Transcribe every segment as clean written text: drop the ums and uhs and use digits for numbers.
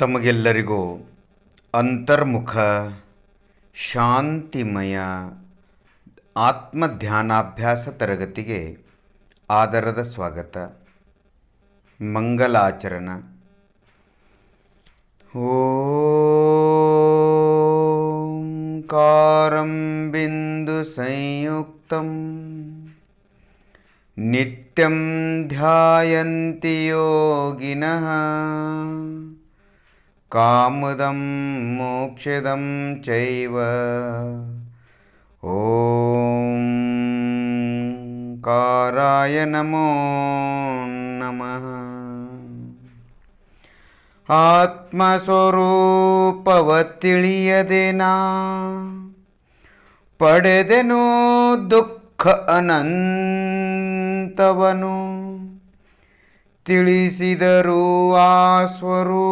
ತಮಗೆಲ್ಲರಿಗೂ ಅಂತರ್ಮುಖ ಶಾಂತಿಮಯ ಆತ್ಮಧ್ಯಾನಾಭ್ಯಾಸ ತರಗತಿಗೆ ಆದರದ ಸ್ವಾಗತ. ಮಂಗಲಾಚರಣ. ಓಂಕಾರಂ ಬಿಂದು ಸಂಯುಕ್ತಂ ನಿತ್ಯಂ ಧ್ಯಾಯಂತಿ ಯೋಗಿನಃ ಕಾಮದಂ ಮೋಕ್ಷದಂ ಚೈವ. ಓಂ ಕಾರಾಯ ನಮೋ ನಮಃ. ಆತ್ಮಸ್ವರೂಪವ ತಿಳಿಯದೆನಾ ಪಡೆದೆನೋ ದುಃಖ ಅನಂತವನು. ತಿಳಿಸಿದರೂ ಆ ಸ್ವರೂಪವನು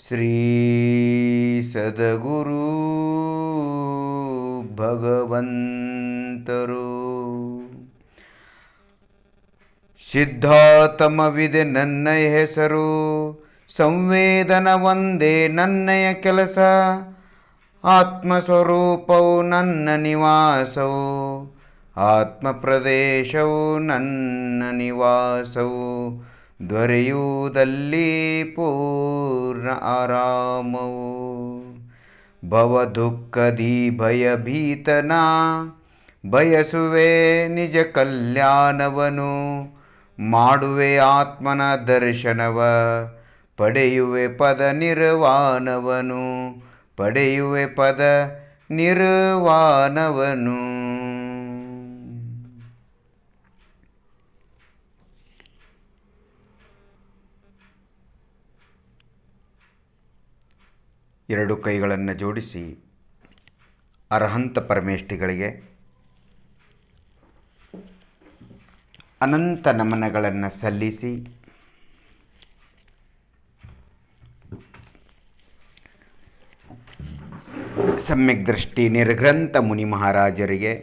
ಶ್ರೀ ಸದ್ಗುರು ಭಗವಂತರು. ಸಿದ್ಧಾತಮವಿದೆ ನನ್ನ ಹೆಸರು, ಸಂವೇದನ ಒಂದೇ ನನ್ನಯ ಕೆಲಸ. ಆತ್ಮಸ್ವರೂಪವು ನನ್ನ ನಿವಾಸವು, ಆತ್ಮ ಪ್ರದೇಶವು ನನ್ನ ನಿವಾಸವು. ದೊರೆಯುವುದಲ್ಲಿ ಪೂರ್ಣ ಆರಾಮವು. ಭವ ದುಃಖದಿ ಭಯಭೀತನ ಬಯಸುವೆ ನಿಜ ಕಲ್ಯಾಣವನು. ಮಾಡುವೆ ಆತ್ಮನ ದರ್ಶನವ, ಪಡೆಯುವೆ ಪದ ನಿರ್ವಾಣವನು. ಪಡೆಯುವೆ ಪದ ನಿರ್ವಾಣವನು. ಎರಡು ಕೈಗಳನ್ನು ಜೋಡಿಸಿ ಅರ್ಹಂತ ಪರಮೇಷ್ಠಿಗಳಿಗೆ ಅನಂತ ನಮನಗಳನ್ನು ಸಲ್ಲಿಸಿ ಸಮ್ಯಕ್ ದೃಷ್ಟಿ ನಿರ್ಗ್ರಂಥ ಮುನಿ ಮಹಾರಾಜರಿಗೆ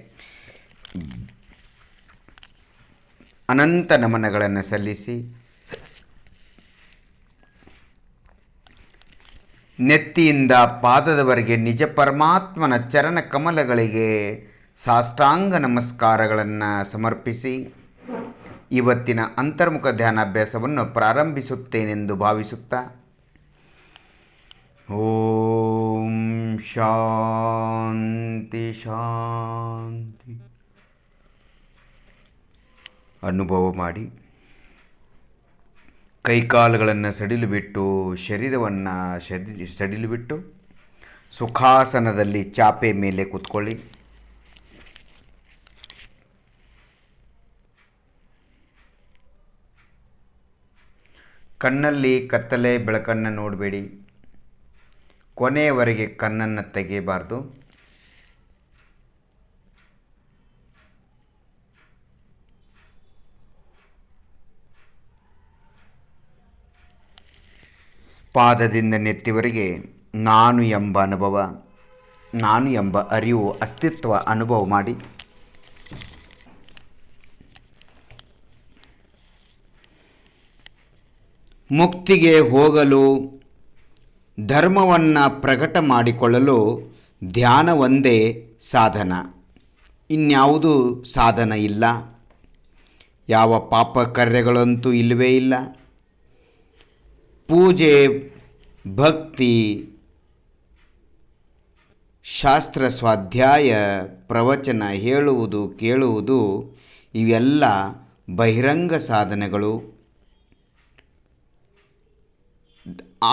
ಅನಂತ ನಮನಗಳನ್ನು ಸಲ್ಲಿಸಿ ನೆತ್ತಿಯಿಂದ ಪಾದದವರೆಗೆ ನಿಜ ಪರಮಾತ್ಮನ ಚರಣ ಕಮಲಗಳಿಗೆ ಸಾಷ್ಟಾಂಗ ನಮಸ್ಕಾರಗಳನ್ನು ಸಮರ್ಪಿಸಿ ಇವತ್ತಿನ ಅಂತರ್ಮುಖ ಧ್ಯಾನಾಭ್ಯಾಸವನ್ನು ಪ್ರಾರಂಭಿಸುತ್ತೇನೆಂದು ಭಾವಿಸುತ್ತಾ ಓಂ ಶಾಂತಿ ಶಾಂತಿ ಅನುಭವ ಮಾಡಿ ಕೈಕಾಲುಗಳನ್ನು ಸಡಿಲು ಬಿಟ್ಟು ಶರೀರವನ್ನು ಸಡಿಲು ಬಿಟ್ಟು ಸುಖಾಸನದಲ್ಲಿ ಚಾಪೆ ಮೇಲೆ ಕೂತ್ಕೊಳ್ಳಿ. ಕಣ್ಣಲ್ಲಿ ಕತ್ತಲೆ ಬೆಳಕನ್ನು ನೋಡಬೇಡಿ. ಕೊನೆಯವರೆಗೆ ಕಣ್ಣನ್ನು ತೆಗೆಯಬಾರ್ದು. ಪಾದದಿಂದ ನೆತ್ತಿವರೆಗೆ ನಾನು ಎಂಬ ಅನುಭವ, ನಾನು ಎಂಬ ಅರಿವು, ಅಸ್ತಿತ್ವ ಅನುಭವ ಮಾಡಿ. ಮುಕ್ತಿಗೆ ಹೋಗಲು, ಧರ್ಮವನ್ನು ಪ್ರಕಟ ಮಾಡಿಕೊಳ್ಳಲು ಧ್ಯಾನ ಒಂದೇ ಸಾಧನ, ಇನ್ಯಾವುದೂ ಸಾಧನ ಇಲ್ಲ. ಯಾವ ಪಾಪ ಕಾರ್ಯಗಳಂತೂ ಇಲ್ಲವೇ ಇಲ್ಲ. ಪೂಜೆ, ಭಕ್ತಿ, ಶಾಸ್ತ್ರ ಸ್ವಾಧ್ಯಾಯ, ಪ್ರವಚನ ಹೇಳುವುದು ಕೇಳುವುದು ಇವೆಲ್ಲ ಬಹಿರಂಗ ಸಾಧನೆಗಳು.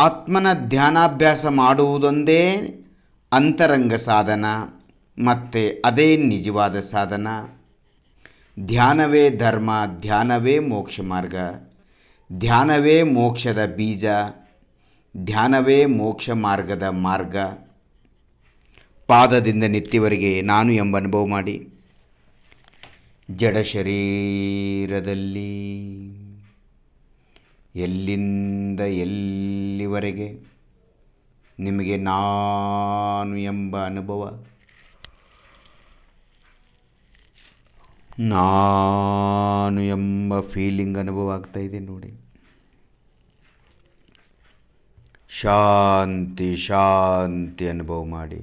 ಆತ್ಮನ ಧ್ಯಾನಾಭ್ಯಾಸ ಮಾಡುವುದೊಂದೇ ಅಂತರಂಗ ಸಾಧನ, ಮತ್ತು ಅದೇ ನಿಜವಾದ ಸಾಧನ. ಧ್ಯಾನವೇ ಧರ್ಮ, ಧ್ಯಾನವೇ ಮೋಕ್ಷ ಮಾರ್ಗ, ಧ್ಯಾನವೇ ಮೋಕ್ಷದ ಬೀಜ, ಧ್ಯಾನವೇ ಮೋಕ್ಷ ಮಾರ್ಗದ ಮಾರ್ಗ. ಪಾದದಿಂದ ನೆತ್ತಿವರೆಗೆ ನಾನು ಎಂಬ ಅನುಭವ ಮಾಡಿ. ಜಡ ಶರೀರದಲ್ಲಿ ಎಲ್ಲಿಂದ ಎಲ್ಲಿವರೆಗೆ ನಿಮಗೆ ನಾನು ಎಂಬ ಅನುಭವ, ನಾನು ನಾನು ಎಂಬ ಫೀಲಿಂಗ್ ಅನುಭವ ಆಗ್ತಾ ಇದೆ ನೋಡಿ. ಶಾಂತಿ ಶಾಂತಿ ಅನುಭವ ಮಾಡಿ.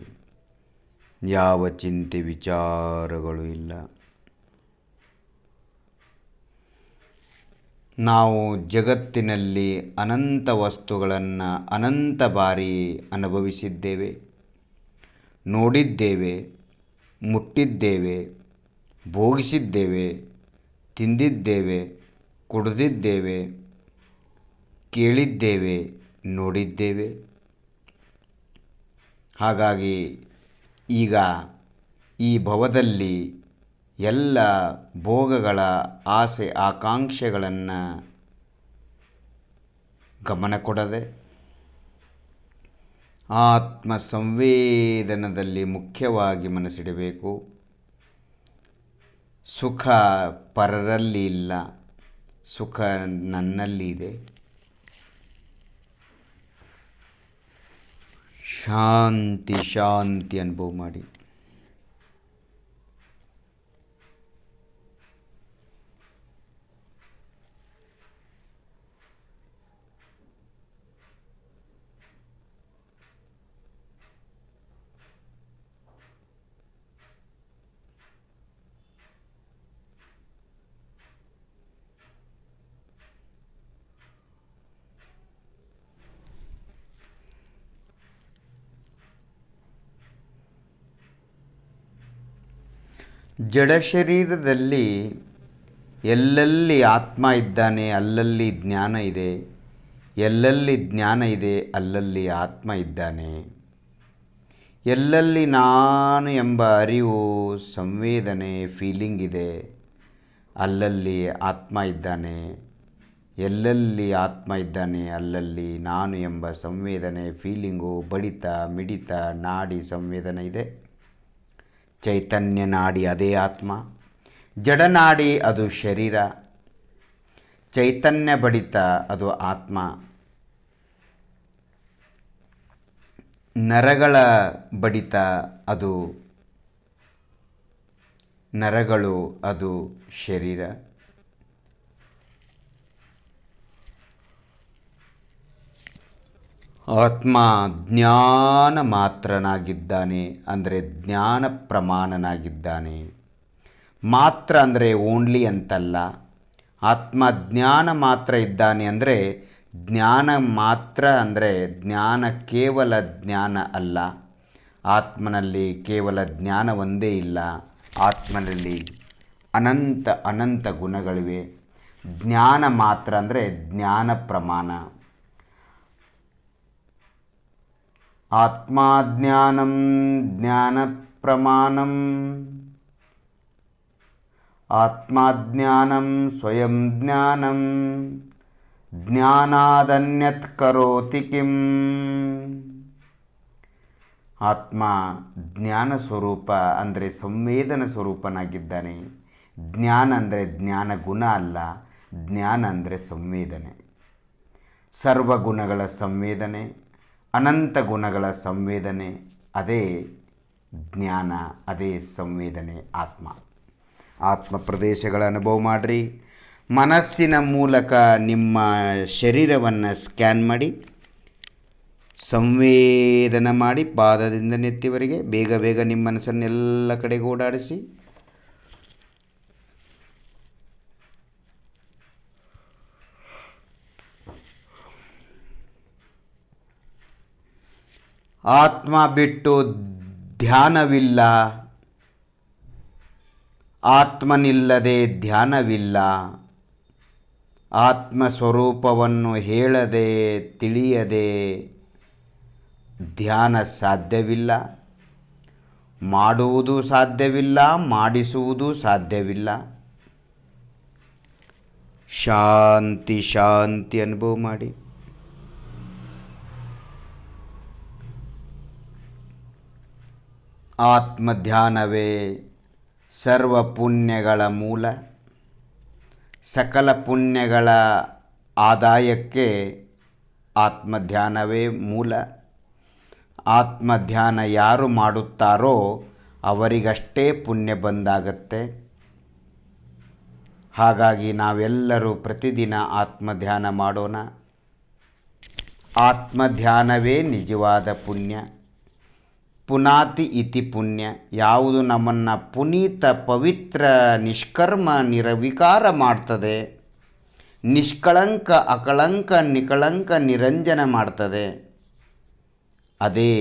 ಯಾವ ಚಿಂತೆ ವಿಚಾರಗಳು ಇಲ್ಲ. ನಾವು ಜಗತ್ತಿನಲ್ಲಿ ಅನಂತ ವಸ್ತುಗಳನ್ನು ಅನಂತ ಬಾರಿ ಅನುಭವಿಸಿದ್ದೇವೆ, ನೋಡಿದ್ದೇವೆ, ಮುಟ್ಟಿದ್ದೇವೆ, ಭೋಗಿಸಿದ್ದೇವೆ, ತಿಂದಿದ್ದೇವೆ, ಕುಡಿದಿದ್ದೇವೆ, ಕೇಳಿದ್ದೇವೆ, ನೋಡಿದ್ದೇವೆ. ಹಾಗಾಗಿ ಈಗ ಈ ಭವದಲ್ಲಿ ಎಲ್ಲ ಭೋಗಗಳ ಆಸೆ ಆಕಾಂಕ್ಷೆಗಳನ್ನು ಗಮನ ಕೊಡದೆ ಆತ್ಮ ಸಂವೇದನದಲ್ಲಿ ಮುಖ್ಯವಾಗಿ ಮನಸ್ಸಿಡಬೇಕು. ಸುಖ ಪರರಲ್ಲಿ ಇಲ್ಲ, ಸುಖ ನನ್ನಲ್ಲಿ ಇದೆ. ಶಾಂತಿ ಶಾಂತಿ ಅನುಭವ ಮಾಡಿ. ಜಡ ಶರೀರದಲ್ಲಿ ಎಲ್ಲೆಲ್ಲಿ ಆತ್ಮ ಇದ್ದಾನೆ ಅಲ್ಲಲ್ಲಿ ಜ್ಞಾನ ಇದೆ, ಎಲ್ಲೆಲ್ಲಿ ಜ್ಞಾನ ಇದೆ ಅಲ್ಲಲ್ಲಿ ಆತ್ಮ ಇದ್ದಾನೆ. ಎಲ್ಲೆಲ್ಲಿ ನಾನು ಎಂಬ ಅರಿವು ಸಂವೇದನೆ ಫೀಲಿಂಗ್ ಇದೆ ಅಲ್ಲಲ್ಲಿ ಆತ್ಮ ಇದ್ದಾನೆ. ಎಲ್ಲೆಲ್ಲಿ ಆತ್ಮ ಇದ್ದಾನೆ ಅಲ್ಲಲ್ಲಿ ನಾನು ಎಂಬ ಸಂವೇದನೆ ಫೀಲಿಂಗು ಬಡಿತ ಮಿಡಿತ ನಾಡಿ ಸಂವೇದನೆ ಇದೆ. ಚೈತನ್ಯ ನಾಡಿ ಅದೇ ಆತ್ಮ, ಜಡನಾಡಿ ಅದು ಶರೀರ. ಚೈತನ್ಯ ಬಡಿತ ಅದು ಆತ್ಮ, ನರಗಳ ಬಡಿತ ಅದು ನರಗಳು, ಅದು ಶರೀರ. ಆತ್ಮ ಜ್ಞಾನ ಮಾತ್ರನಾಗಿದ್ದಾನೆ, ಅಂದರೆ ಜ್ಞಾನ ಪ್ರಮಾಣನಾಗಿದ್ದಾನೆ. ಮಾತ್ರ ಅಂದರೆ ಓನ್ಲಿ ಅಂತಲ್ಲ. ಆತ್ಮ ಜ್ಞಾನ ಮಾತ್ರ ಇದ್ದಾನೆ ಅಂದರೆ ಜ್ಞಾನ ಮಾತ್ರ ಅಂದರೆ ಜ್ಞಾನ ಕೇವಲ ಜ್ಞಾನ ಅಲ್ಲ. ಆತ್ಮನಲ್ಲಿ ಕೇವಲ ಜ್ಞಾನ ಒಂದೇ ಇಲ್ಲ, ಆತ್ಮನಲ್ಲಿ ಅನಂತ ಅನಂತ ಗುಣಗಳಿವೆ. ಜ್ಞಾನ ಮಾತ್ರ ಅಂದರೆ ಜ್ಞಾನ ಪ್ರಮಾಣ. ಆತ್ಮಾಜ್ಞಾನಂ ಜ್ಞಾನ ಪ್ರಮಾಣಂ, ಆತ್ಮಾಜ್ಞಾನಂ ಸ್ವಯಂ ಜ್ಞಾನಂ, ಜ್ಞಾನಾದನ್ಯತ್ ಕರೋತಿ ಕಿಂ. ಆತ್ಮ ಜ್ಞಾನ ಸ್ವರೂಪ ಅಂದರೆ ಸಂವೇದನ ಸ್ವರೂಪನಾಗಿದ್ದಾನೆ. ಜ್ಞಾನ ಅಂದರೆ ಜ್ಞಾನ ಗುಣ ಅಲ್ಲ, ಜ್ಞಾನ ಅಂದರೆ ಸಂವೇದನೆ. ಸರ್ವಗುಣಗಳ ಸಂವೇದನೆ, ಅನಂತ ಗುಣಗಳ ಸಂವೇದನೆ, ಅದೇ ಜ್ಞಾನ, ಅದೇ ಸಂವೇದನೆ ಆತ್ಮ. ಆತ್ಮ ಪ್ರದೇಶಗಳ ಅನುಭವ ಮಾಡಿರಿ. ಮನಸ್ಸಿನ ಮೂಲಕ ನಿಮ್ಮ ಶರೀರವನ್ನು ಸ್ಕ್ಯಾನ್ ಮಾಡಿ, ಸಂವೇದನ ಮಾಡಿ, ಪಾದದಿಂದ ನೆತ್ತಿವರೆಗೆ ಬೇಗ ಬೇಗ ನಿಮ್ಮ ಮನಸ್ಸನ್ನೆಲ್ಲ ಕಡೆಗೆ ಓಡಾಡಿಸಿ. ಆತ್ಮ ಬಿಟ್ಟು ಧ್ಯಾನವಿಲ್ಲ, ಆತ್ಮನಿಲ್ಲದೆ ಧ್ಯಾನವಿಲ್ಲ. ಆತ್ಮ ಸ್ವರೂಪವನ್ನು ಹೇಳದೆ ತಿಳಿಯದೆ ಧ್ಯಾನ ಸಾಧ್ಯವಿಲ್ಲ, ಮಾಡುವುದು ಸಾಧ್ಯವಿಲ್ಲ, ಮಾಡಿಸುವುದು ಸಾಧ್ಯವಿಲ್ಲ. ಶಾಂತಿ ಶಾಂತಿ ಅನುಭವ ಮಾಡಿ. ಆತ್ಮಧ್ಯಾನವೇ ಸರ್ವ ಪುಣ್ಯಗಳ ಮೂಲ. ಸಕಲ ಪುಣ್ಯಗಳ ಆದಾಯಕ್ಕೆ ಆತ್ಮಧ್ಯಾನವೇ ಮೂಲ. ಆತ್ಮಧ್ಯಾನ ಯಾರು ಮಾಡುತ್ತಾರೋ ಅವರಿಗಷ್ಟೇ ಪುಣ್ಯ ಬಂದಾಗತ್ತೆ. ಹಾಗಾಗಿ ನಾವೆಲ್ಲರೂ ಪ್ರತಿದಿನ ಆತ್ಮಧ್ಯಾನ ಮಾಡೋಣ. ಆತ್ಮಧ್ಯಾನವೇ ನಿಜವಾದ ಪುಣ್ಯ. ಪುನಾತಿ ಇತಿ ಪುಣ್ಯ. ಯಾವುದು ನಮ್ಮನ್ನು ಪುನೀತ, ಪವಿತ್ರ, ನಿಷ್ಕರ್ಮ, ನಿರವಿಕಾರ ಮಾಡ್ತದೆ, ನಿಷ್ಕಳಂಕ, ಅಕಳಂಕ, ನಿಕಳಂಕ, ನಿರಂಜನ ಮಾಡ್ತದೆ, ಅದೇ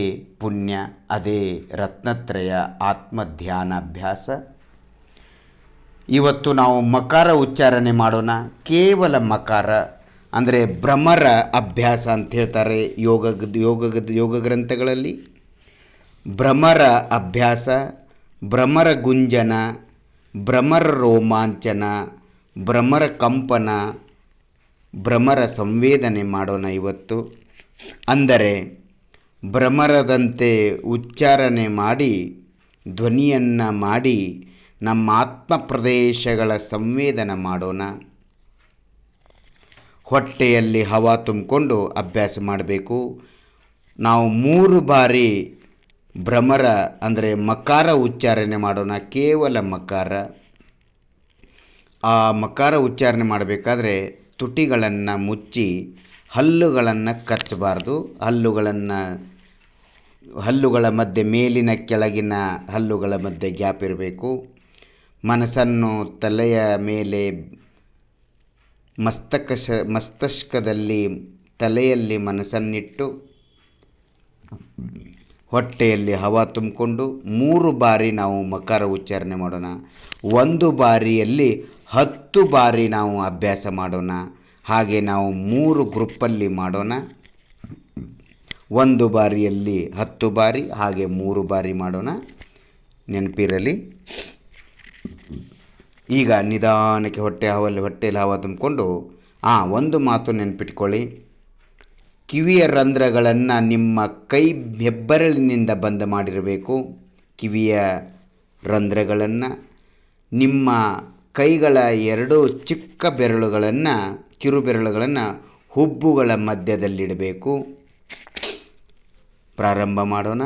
ಪುಣ್ಯ, ಅದೇ ರತ್ನತ್ರಯ ಆತ್ಮಧ್ಯಾನಾಭ್ಯಾಸ. ಇವತ್ತು ನಾವು ಮಕಾರ ಉಚ್ಚಾರಣೆ ಮಾಡೋಣ. ಕೇವಲ ಮಕಾರ ಅಂದರೆ ಭ್ರಮರ ಅಭ್ಯಾಸ ಅಂತ ಹೇಳ್ತಾರೆ ಯೋಗ ಗ್ರಂಥಗಳಲ್ಲಿ. ಭ್ರಮರ ಅಭ್ಯಾಸ, ಭ್ರಮರ ಗುಂಜನ, ಭ್ರಮರ ರೋಮಾಂಚನ, ಭ್ರಮರ ಕಂಪನ, ಭ್ರಮರ ಸಂವೇದನೆ ಮಾಡೋಣ ಇವತ್ತು. ಅಂದರೆ ಭ್ರಮರದಂತೆ ಉಚ್ಚಾರಣೆ ಮಾಡಿ, ಧ್ವನಿಯನ್ನು ಮಾಡಿ ನಮ್ಮ ಆತ್ಮ ಪ್ರದೇಶಗಳ ಸಂವೇದನೆ ಮಾಡೋಣ. ಹೊಟ್ಟೆಯಲ್ಲಿ ಹವಾ ತುಂಬಿಕೊಂಡು ಅಭ್ಯಾಸ ಮಾಡಬೇಕು. ನಾವು 3 ಬಾರಿ ಭ್ರಮರ ಅಂದರೆ ಮಕಾರ ಉಚ್ಚಾರಣೆ ಮಾಡೋಣ. ಕೇವಲ ಮಕಾರ. ಆ ಮಕಾರ ಉಚ್ಚಾರಣೆ ಮಾಡಬೇಕಾದ್ರೆ ತುಟಿಗಳನ್ನು ಮುಚ್ಚಿ ಹಲ್ಲುಗಳನ್ನು ಕಚ್ಚಬಾರ್ದು. ಹಲ್ಲುಗಳ ಮಧ್ಯೆ, ಮೇಲಿನ ಕೆಳಗಿನ ಹಲ್ಲುಗಳ ಮಧ್ಯೆ ಗ್ಯಾಪ್ ಇರಬೇಕು. ಮನಸ್ಸನ್ನು ತಲೆಯ ಮೇಲೆ, ಮಸ್ತಷ್ಕದಲ್ಲಿ, ತಲೆಯಲ್ಲಿ ಮನಸ್ಸನ್ನಿಟ್ಟು ಹೊಟ್ಟೆಯಲ್ಲಿ ಹವಾ ತುಂಬಿಕೊಂಡು 3 ಬಾರಿ ನಾವು ಮಕಾರ ಉಚ್ಚಾರಣೆ ಮಾಡೋಣ. 1 ಬಾರಿಯಲ್ಲಿ 10 ಬಾರಿ ನಾವು ಅಭ್ಯಾಸ ಮಾಡೋಣ. ಹಾಗೆ ನಾವು 3 ಗ್ರೂಪಲ್ಲಿ ಮಾಡೋಣ. 1 ಬಾರಿಯಲ್ಲಿ 10 ಬಾರಿ, ಹಾಗೆ 3 ಬಾರಿ ಮಾಡೋಣ. ನೆನಪಿರಲಿ. ಈಗ ನಿಧಾನಕ್ಕೆ ಹೊಟ್ಟೆಯಲ್ಲಿ ಹವಾ ತುಂಬಿಕೊಂಡು ಒಂದು ಮಾತು ನೆನಪಿಟ್ಕೊಳ್ಳಿ. ಕಿವಿಯ ರಂಧ್ರಗಳನ್ನು ನಿಮ್ಮ ಕೈ ಹೆಬ್ಬೆರಳಿನಿಂದ ಬಂದ್ ಮಾಡಿರಬೇಕು. ಕಿವಿಯ ರಂಧ್ರಗಳನ್ನು ನಿಮ್ಮ ಕೈಗಳ 2 ಚಿಕ್ಕ ಬೆರಳುಗಳನ್ನು, ಕಿರು ಬೆರಳುಗಳನ್ನು ಹುಬ್ಬುಗಳ ಮಧ್ಯದಲ್ಲಿಡಬೇಕು. ಪ್ರಾರಂಭ ಮಾಡೋಣ.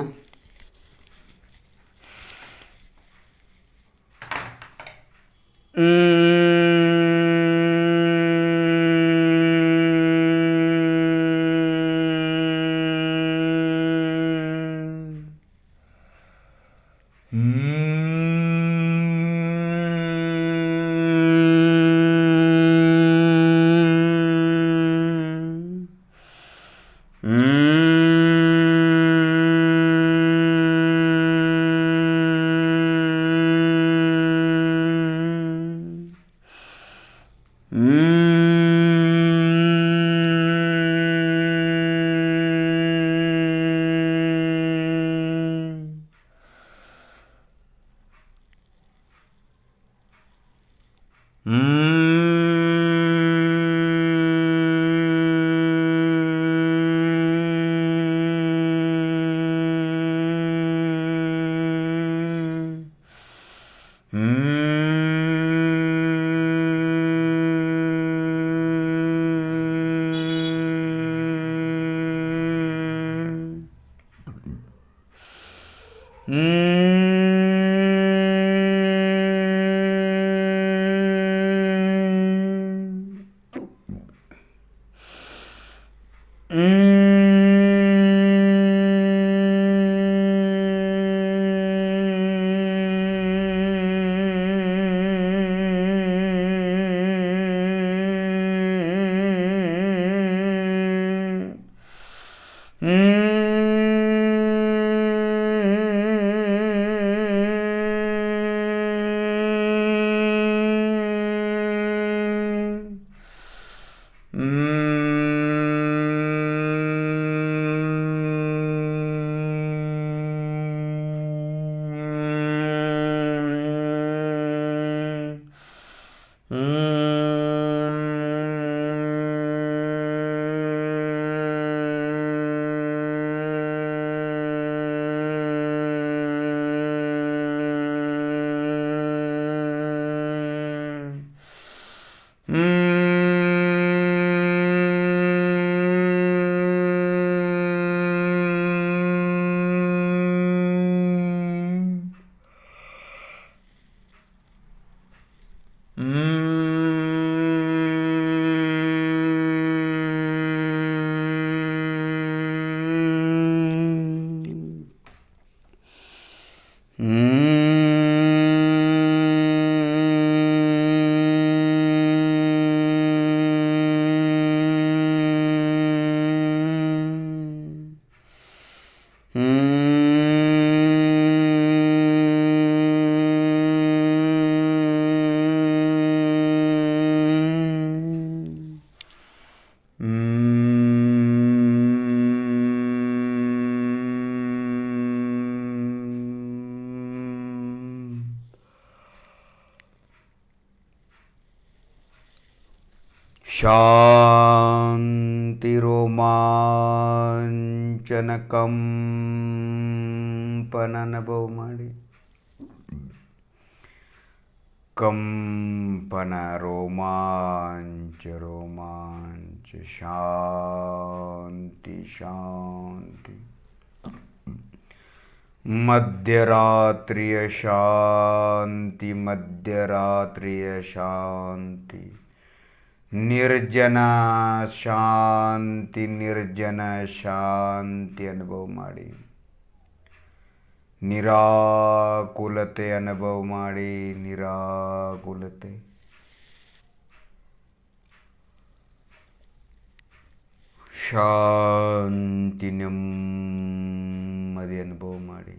ಶಾಂತಿರೋಮಾಂಚನ ಕಂಪನ ಅನುಭವ ಮಾಡಿ. ಕಂಪನ ರೋಮಾಂಚ ರೋಮಾಂಚ ಶಾಂತಿ ಶಾಂತಿ. ಮಧ್ಯರಾತ್ರಿಯ ಶಾಂತಿ ಮಧ್ಯರಾತ್ರಿಯ ಶಾಂತಿ. ನಿರ್ಜನ ಶಾಂತಿ ನಿರ್ಜನ ಶಾಂತಿ ಅನುಭವ ಮಾಡಿ. ನಿರಾಕುಲತೆ ಅನುಭವ ಮಾಡಿ. ನಿರಾಕುಲತೆ. ಶಾಂತಿ ನೆಮ್ಮದಿ ಅನುಭವ ಮಾಡಿ.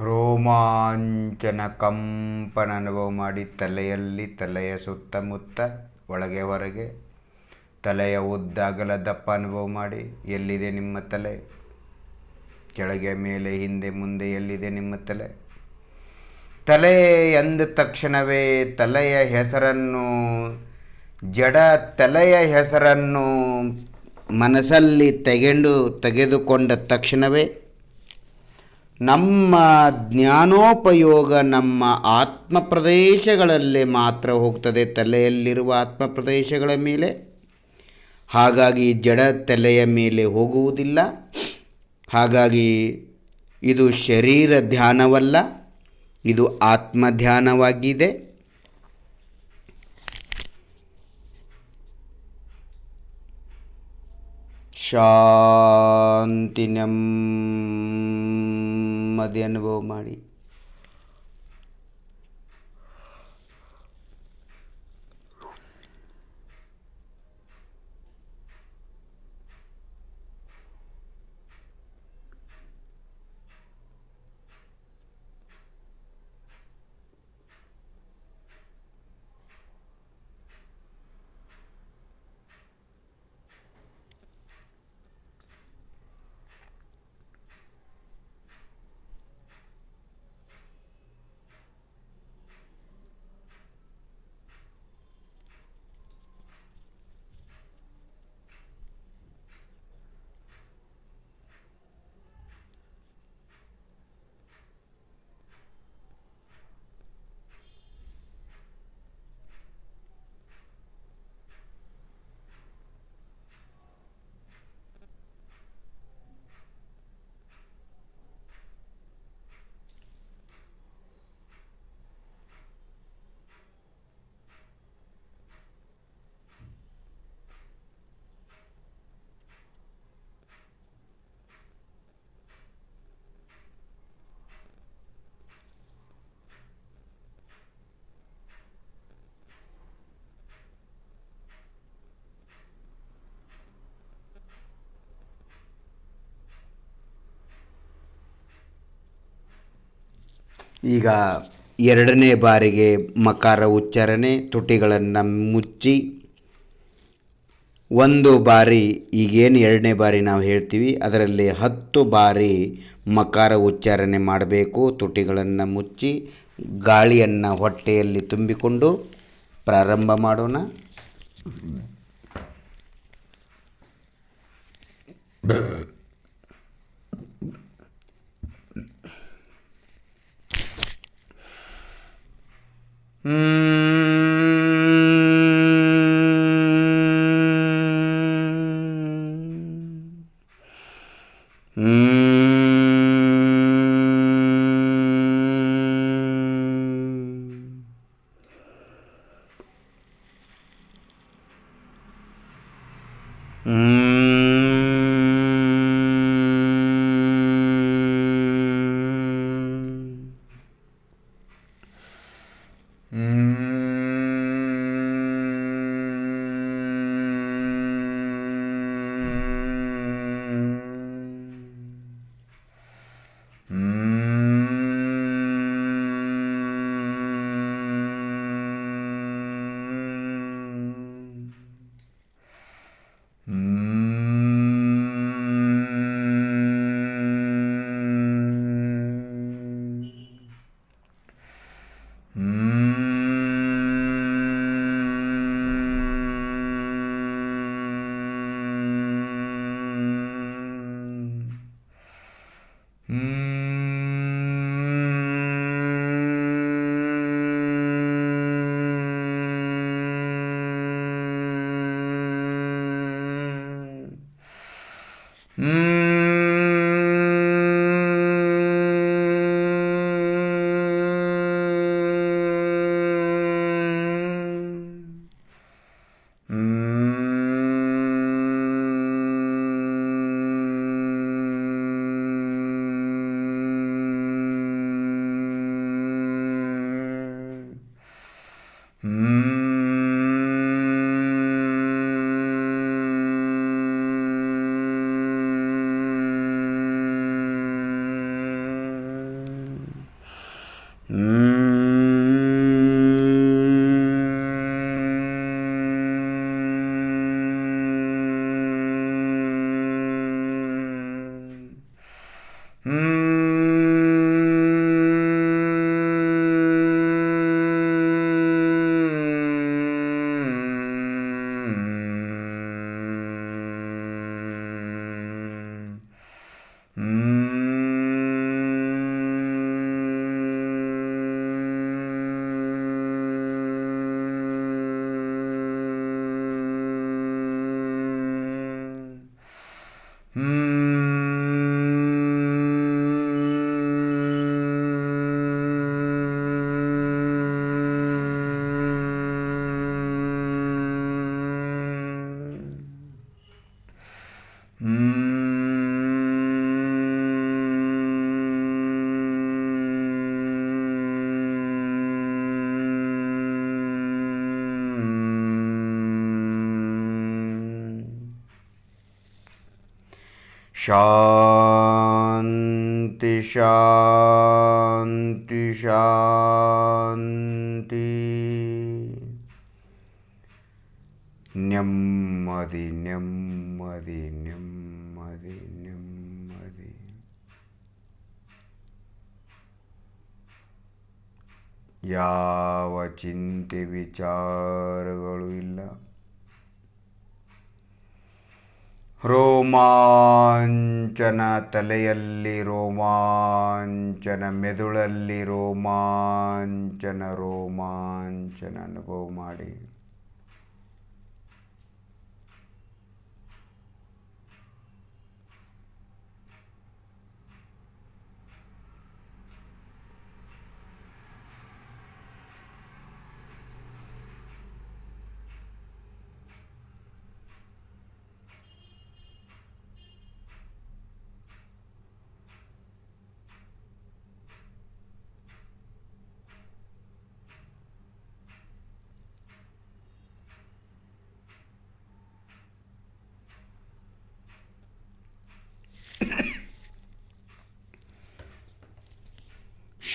ರೋಮಾಂಚನ ಕಂಪನ ಅನುಭವ ಮಾಡಿ. ತಲೆಯಲ್ಲಿ, ತಲೆಯ ಸುತ್ತಮುತ್ತ, ಒಳಗೆ ಹೊರಗೆ, ತಲೆಯ ಉದ್ದ ಅಗಲ ದಪ್ಪ ಅನುಭವ ಮಾಡಿ. ಎಲ್ಲಿದೆ ನಿಮ್ಮ ತಲೆ? ಕೆಳಗೆ ಮೇಲೆ ಹಿಂದೆ ಮುಂದೆ ಎಲ್ಲಿದೆ ನಿಮ್ಮ ತಲೆ? ತಲೆ ಎಂದ ತಕ್ಷಣವೇ ತಲೆಯ ಹೆಸರನ್ನು, ಜಡ ತಲೆಯ ಹೆಸರನ್ನು ಮನಸ್ಸಲ್ಲಿ ತೆಗೆದುಕೊಂಡ ತಕ್ಷಣವೇ ನಮ್ಮ ಜ್ಞಾನೋಪಯೋಗ ನಮ್ಮ ಆತ್ಮ ಪ್ರದೇಶಗಳಲ್ಲೇ ಮಾತ್ರ ಹೋಗ್ತದೆ, ತಲೆಯಲ್ಲಿರುವ ಆತ್ಮ ಪ್ರದೇಶಗಳ ಮೇಲೆ. ಹಾಗಾಗಿ ಜಡ ತಲೆಯ ಮೇಲೆ ಹೋಗುವುದಿಲ್ಲ. ಹಾಗಾಗಿ ಇದು ಶರೀರ ಧ್ಯಾನವಲ್ಲ, ಇದು ಆತ್ಮ ಧ್ಯಾನವಾಗಿದೆ. ಶಾಂತಿ ನೆಮ್ಮದಿ ಅನುಭವ ಮಾಡಿ. ಈಗ ಎರಡನೇ ಬಾರಿಗೆ ಮಕಾರ ಉಚ್ಚಾರಣೆ. ತುಟಿಗಳನ್ನು ಮುಚ್ಚಿ ಒಂದು ಬಾರಿ, ಈಗೇನು ಎರಡನೇ ಬಾರಿ ನಾವು ಹೇಳ್ತೀವಿ ಅದರಲ್ಲಿ 10 ಬಾರಿ ಮಕಾರ ಉಚ್ಚಾರಣೆ ಮಾಡಬೇಕು. ತುಟಿಗಳನ್ನು ಮುಚ್ಚಿ ಗಾಳಿಯನ್ನು ಹೊಟ್ಟೆಯಲ್ಲಿ ತುಂಬಿಕೊಂಡು ಪ್ರಾರಂಭ ಮಾಡೋಣ. ಶಾಂತಿ ಶಾಂತಿ ಶಾಂತಿ. ನೆಮ್ಮದಿ ನೆಮ್ಮದಿ ನೆಮ್ಮದಿ ನೆಮ್ಮದಿ. ಯಾವ ಚಿಂತೆ ವಿಚಾರಗಳು ಇಲ್ಲ. ರೋಮಾಂಚನ ತಲೆಯಲ್ಲಿ, ರೋಮಾಂಚನ ಮೆದುಳಲ್ಲಿ, ರೋಮಾಂಚನ ಅನುಭವ ಮಾಡಿ.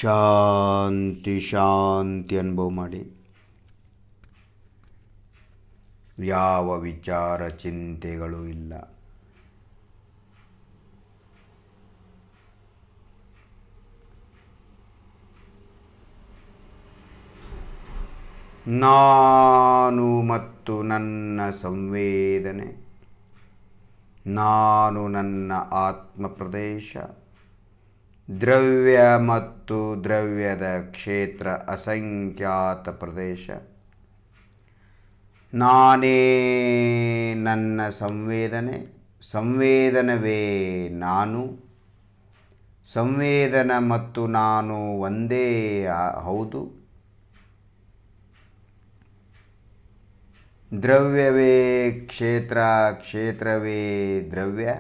ಶಾಂತಿ ಶಾಂತಿ ಅನುಭವ ಮಾಡಿ. ಯಾವ ವಿಚಾರ ಚಿಂತೆಗಳು ಇಲ್ಲ. ನಾನು ಮತ್ತು ನನ್ನ ಸಂವೇದನೆ, ನಾನು ನನ್ನ ಆತ್ಮ ಪ್ರದೇಶ, ದ್ರವ್ಯ ಮತ್ತು ದ್ರವ್ಯದ ಕ್ಷೇತ್ರ ಅಸಂಖ್ಯಾತ ಪ್ರದೇಶ, ನಾನೇ ನನ್ನ ಸಂವೇದನೆ, ಸಂವೇದನವೇ ನಾನು, ಸಂವೇದನ ಮತ್ತು ನಾನು ಒಂದೇ ಹೌದು. ದ್ರವ್ಯವೇ ಕ್ಷೇತ್ರ, ಕ್ಷೇತ್ರವೇ ದ್ರವ್ಯ.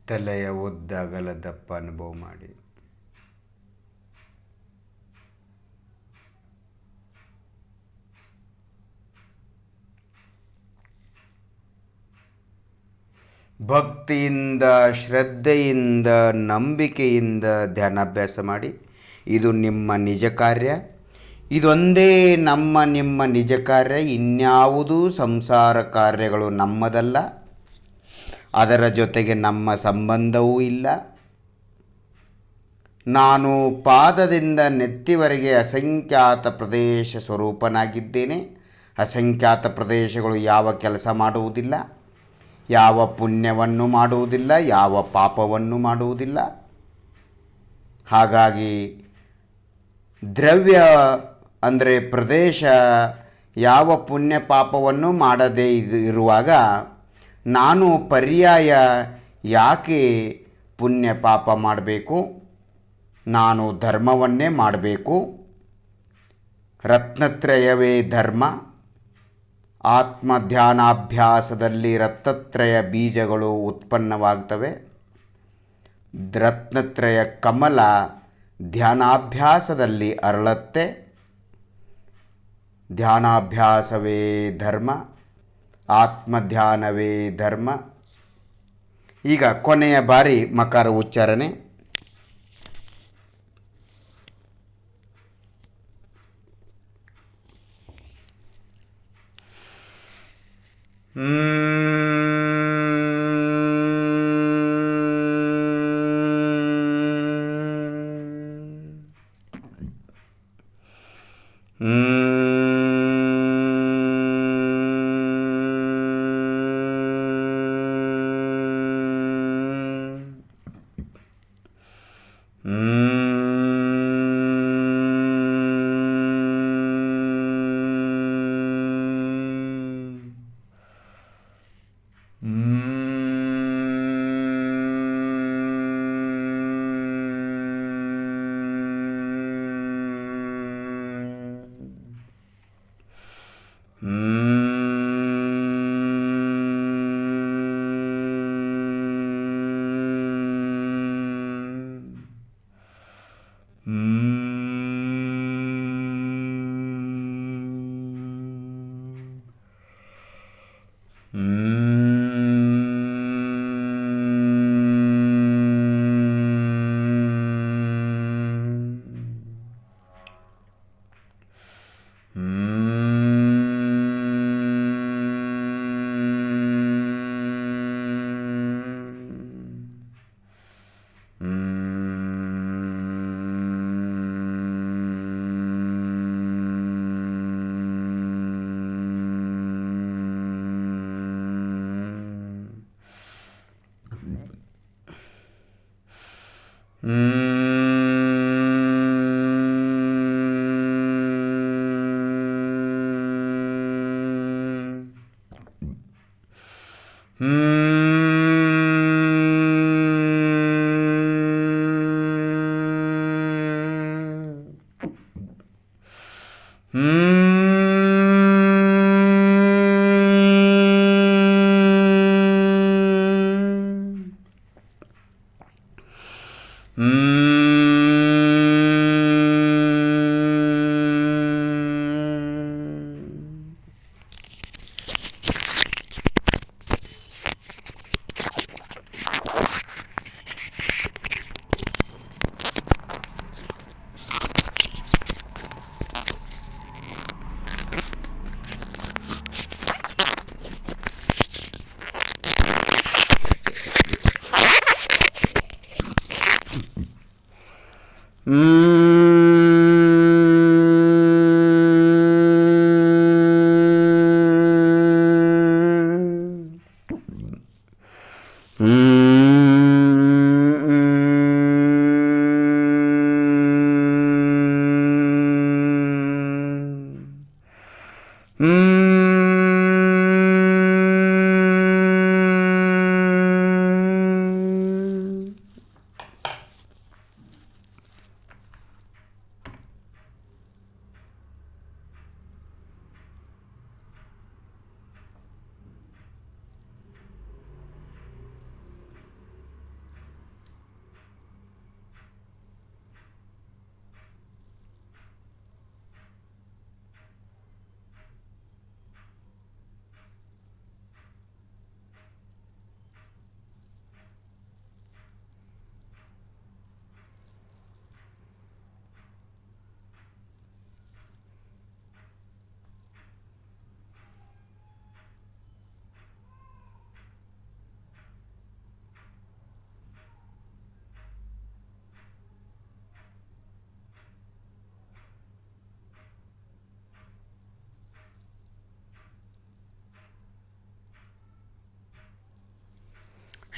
ತಲೆಯ ಉದ್ದ ಅಗಲ ದಪ್ಪ ಅನುಭವ ಮಾಡಿ. ಭಕ್ತಿಯಿಂದ, ಶ್ರದ್ಧೆಯಿಂದ, ನಂಬಿಕೆಯಿಂದ ಧ್ಯಾನಾಭ್ಯಾಸ ಮಾಡಿ. ಇದು ನಿಮ್ಮ ನಿಜ ಕಾರ್ಯ. ಇದೊಂದೇ ನಿಮ್ಮ ನಿಜ ಕಾರ್ಯ. ಇನ್ಯಾವುದೂ ಸಂಸಾರ ಕಾರ್ಯಗಳು ನಮ್ಮದಲ್ಲ. ಅದರ ಜೊತೆಗೆ ನಮ್ಮ ಸಂಬಂಧವೂ ಇಲ್ಲ. ನಾನು ಪಾದದಿಂದ ನೆತ್ತಿವರೆಗೆ ಅಸಂಖ್ಯಾತ ಪ್ರದೇಶ ಸ್ವರೂಪನಾಗಿದ್ದೇನೆ. ಅಸಂಖ್ಯಾತ ಪ್ರದೇಶಗಳು ಯಾವ ಕೆಲಸ ಮಾಡುವುದಿಲ್ಲ, ಯಾವ ಪುಣ್ಯವನ್ನು ಮಾಡುವುದಿಲ್ಲ, ಯಾವ ಪಾಪವನ್ನು ಮಾಡುವುದಿಲ್ಲ. ಹಾಗಾಗಿ ದ್ರವ್ಯ ಅಂದರೆ ಪ್ರದೇಶ ಯಾವ ಪುಣ್ಯ ಪಾಪವನ್ನು ಮಾಡದೇ ಇರುವಾಗ ನಾನು ಪರ್ಯಾಯ ಯಾಕೆ ಪುಣ್ಯ ಪಾಪ ಮಾಡಬೇಕು? ನಾನು ಧರ್ಮವನ್ನೇ ಮಾಡಬೇಕು. ರತ್ನತ್ರಯವೇ ಧರ್ಮ. ಆತ್ಮಧ್ಯಾನಾಭ್ಯಾಸದಲ್ಲಿ ರತ್ನತ್ರಯ ಬೀಜಗಳು ಉತ್ಪನ್ನವಾಗ್ತವೆ. ರತ್ನತ್ರಯ ಕಮಲ ಧ್ಯಾನಾಭ್ಯಾಸದಲ್ಲಿ ಅರಳತ್ತೆ. ಧ್ಯಾನಾಭ್ಯಾಸವೇ ಧರ್ಮ, ಆತ್ಮಧ್ಯಾನವೇ ಧರ್ಮ. ಈಗ ಕೊನೆಯ ಬಾರಿ ಮಕಾರ ಉಚ್ಚಾರಣೆ.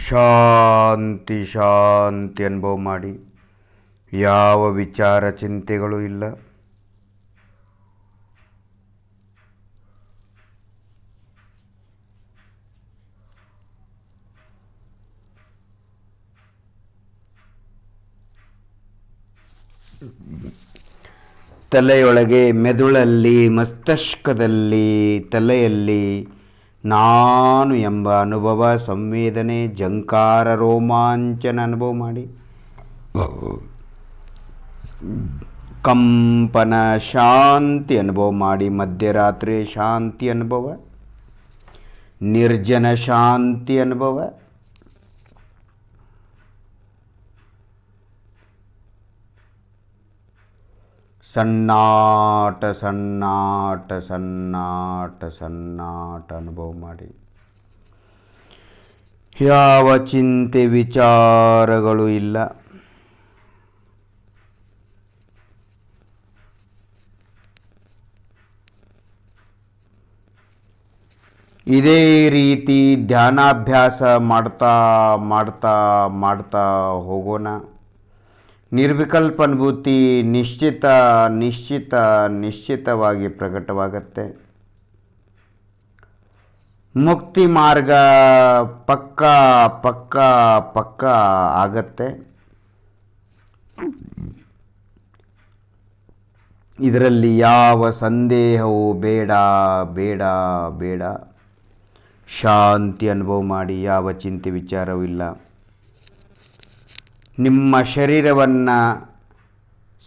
ಶಾಂತಿ ಶಾಂತಿ ಅನುಭವ ಮಾಡಿ. ಯಾವ ವಿಚಾರ ಚಿಂತೆಗಳು ಇಲ್ಲ. ತಲೆಯೊಳಗೆ, ಮೆದುಳಲ್ಲಿ, ಮಸ್ತಿಷ್ಕದಲ್ಲಿ, ತಲೆಯಲ್ಲಿ ನಾನು ಎಂಬ ಅನುಭವ, ಸಂವೇದನೆ, ಜಂಕಾರ, ರೋಮಾಂಚನ ಅನುಭವ ಮಾಡಿ. ಕಂಪನ ಶಾಂತಿ ಅನುಭವ ಮಾಡಿ. ಮಧ್ಯರಾತ್ರಿ ಶಾಂತಿ ಅನುಭವ, ನಿರ್ಜನ ಶಾಂತಿ ಅನುಭವ. ಸನ್ನಾಟ ಸನ್ನಾಟ ಸನ್ನಾಟ ಸನ್ನಾಟ ಅನುಭವ ಮಾಡಿ. ಯಾವ ಚಿಂತೆ ವಿಚಾರಗಳು ಇಲ್ಲ. ಇದೇ ರೀತಿ ಧ್ಯಾನಾಭ್ಯಾಸ ಮಾಡ್ತಾ ಮಾಡ್ತಾ ಮಾಡ್ತಾ ಹೋಗೋಣ. ನಿರ್ವಿಕಲ್ಪ ಅನುಭೂತಿ ನಿಶ್ಚಿತ ನಿಶ್ಚಿತ ನಿಶ್ಚಿತವಾಗಿ ಪ್ರಕಟವಾಗತ್ತೆ. ಮುಕ್ತಿ ಮಾರ್ಗ ಪಕ್ಕ ಪಕ್ಕ ಪಕ್ಕ ಆಗತ್ತೆ. ಇದರಲ್ಲಿ ಯಾವ ಸಂದೇಹವೂ ಬೇಡ ಬೇಡ ಬೇಡ. ಶಾಂತಿ ಅನುಭವ ಮಾಡಿ. ಯಾವ ಚಿಂತೆ ವಿಚಾರವೂ ಇಲ್ಲ. ನಿಮ್ಮ ಶರೀರವನ್ನು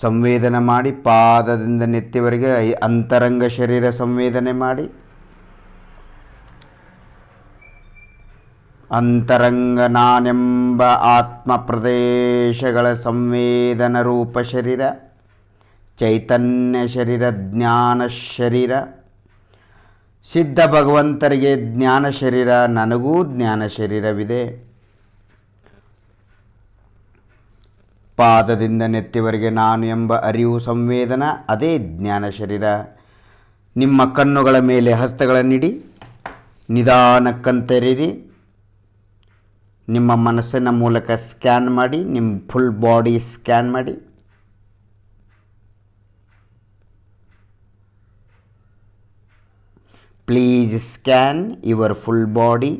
ಸಂವೇದನೆ ಮಾಡಿ. ಪಾದದಿಂದ ನೆತ್ತಿವರೆಗೆ ಅಂತರಂಗ ಶರೀರ ಸಂವೇದನೆ ಮಾಡಿ. ಅಂತರಂಗ ನಾನೆಂಬ ಆತ್ಮ ಪ್ರದೇಶಗಳ ಸಂವೇದನ ರೂಪ ಶರೀರ, ಚೈತನ್ಯ ಶರೀರ, ಜ್ಞಾನ ಶರೀರ. ಸಿದ್ಧ ಭಗವಂತರಿಗೆ ಜ್ಞಾನ ಶರೀರ, ನನಗೂ ಜ್ಞಾನ ಶರೀರವಿದೆ. ಪಾದದಿಂದ ನೆತ್ತಿವರೆಗೆ ನಾನು ಎಂಬ ಅರಿವು ಸಂವೇದನ, ಅದೇ ಜ್ಞಾನ ಶರೀರ. ನಿಮ್ಮ ಕಣ್ಣುಗಳ ಮೇಲೆ ಹಸ್ತಗಳನ್ನಿಡಿ. ನಿಧಾನಕ್ಕಂತೆರೀರಿ. ನಿಮ್ಮ ಮನಸ್ಸಿನ ಮೂಲಕ ಸ್ಕ್ಯಾನ್ ಮಾಡಿ. ನಿಮ್ಮ ಫುಲ್ ಬಾಡಿ ಸ್ಕ್ಯಾನ್ ಮಾಡಿ. Please scan your full body,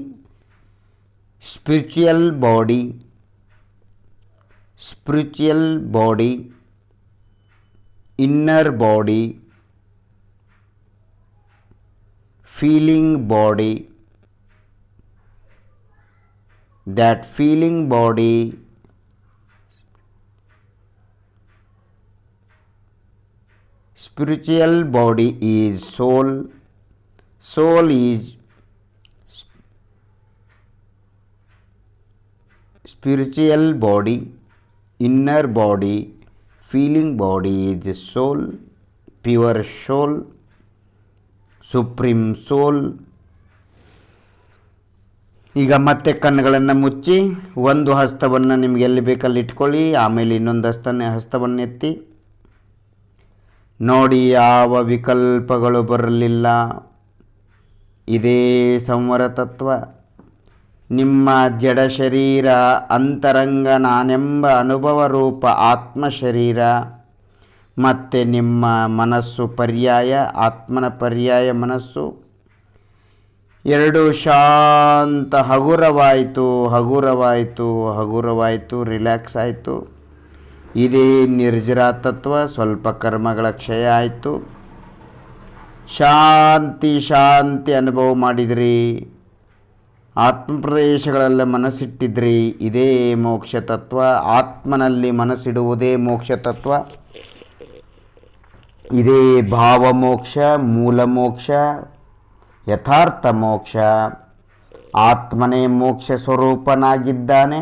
spiritual body, spiritual body, inner body, feeling body. That feeling body spiritual body is soul. Soul is spiritual body. Inner body, feeling body is soul, pure soul, supreme soul. ಈಗ ಮತ್ತೆ ಕಣ್ಣುಗಳನ್ನು ಮುಚ್ಚಿ ಒಂದು ಹಸ್ತವನ್ನು ನಿಮಗೆ ಎಲ್ಲಿ ಬೇಕಲ್ಲಿ ಇಟ್ಕೊಳ್ಳಿ. ಆಮೇಲೆ ಇನ್ನೊಂದು ಹಸ್ತವನ್ನು ಎತ್ತಿ ನೋಡಿ. ಯಾವ ವಿಕಲ್ಪಗಳು ಬರಲಿಲ್ಲ. ಇದೇ ಸಂವರ ತತ್ವ. ನಿಮ್ಮ ಜಡ ಶರೀರ ಅಂತರಂಗ ನಾನೆಂಬ ಅನುಭವ ರೂಪ ಆತ್ಮ ಶರೀರ ಮತ್ತು ನಿಮ್ಮ ಮನಸ್ಸು ಪರ್ಯಾಯ, ಆತ್ಮನ ಪರ್ಯಾಯ ಮನಸ್ಸು ಎರಡು ಶಾಂತ ಹಗುರವಾಯಿತು, ಹಗುರವಾಯಿತು, ಹಗುರವಾಯಿತು, ರಿಲ್ಯಾಕ್ಸ್ ಆಯಿತು. ಇದೇ ನಿರ್ಜರ ತತ್ವ. ಸ್ವಲ್ಪ ಕರ್ಮಗಳ ಕ್ಷಯ ಆಯಿತು. ಶಾಂತಿ ಶಾಂತಿ ಅನುಭವ ಮಾಡಿದ್ರಿ. ಆತ್ಮ ಪ್ರದೇಶಗಳೆಲ್ಲ ಮನಸ್ಸಿಟ್ಟಿದ್ರಿ. ಇದೇ ಮೋಕ್ಷ ತತ್ವ. ಆತ್ಮನಲ್ಲಿ ಮನಸ್ಸಿಡುವುದೇ ಮೋಕ್ಷ ತತ್ವ. ಇದೇ ಭಾವ ಮೋಕ್ಷ, ಮೂಲ ಮೋಕ್ಷ, ಯಥಾರ್ಥ ಮೋಕ್ಷ. ಆತ್ಮನೇ ಮೋಕ್ಷ ಸ್ವರೂಪನಾಗಿದ್ದಾನೆ.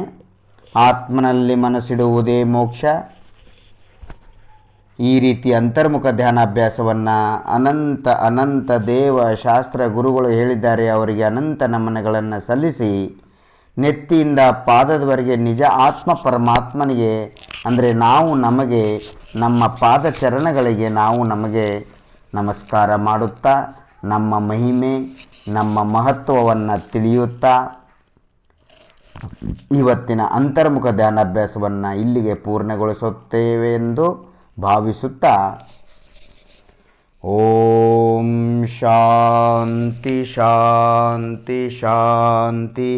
ಆತ್ಮನಲ್ಲಿ ಮನಸ್ಸಿಡುವುದೇ ಮೋಕ್ಷ. ಈ ರೀತಿ ಅಂತರ್ಮುಖ ಧ್ಯಾನಾಭ್ಯಾಸವನ್ನು ಅನಂತ ಅನಂತ ದೇವ ಶಾಸ್ತ್ರ ಗುರುಗಳು ಹೇಳಿದ್ದಾರೆ. ಅವರಿಗೆ ಅನಂತ ನಮನಗಳನ್ನು ಸಲ್ಲಿಸಿ ನೆತ್ತಿಯಿಂದ ಪಾದದವರೆಗೆ ನಿಜ ಆತ್ಮ ಪರಮಾತ್ಮನಿಗೆ ಅಂದರೆ ನಾವು ನಮಗೆ ನಮ್ಮ ಪಾದಚರಣಗಳಿಗೆ ನಾವು ನಮಗೆ ನಮಸ್ಕಾರ ಮಾಡುತ್ತಾ ನಮ್ಮ ಮಹಿಮೆ ನಮ್ಮ ಮಹತ್ವವನ್ನು ತಿಳಿಯುತ್ತಾ ಇವತ್ತಿನ ಅಂತರ್ಮುಖ ಧ್ಯಾನಾಭ್ಯಾಸವನ್ನು ಇಲ್ಲಿಗೆ ಪೂರ್ಣಗೊಳಿಸುತ್ತೇವೆ ಎಂದು ಭಾವಿಸುತ್ತಾ ಓಂ ಶಾಂತಿ ಶಾಂತಿ ಶಾಂತಿ.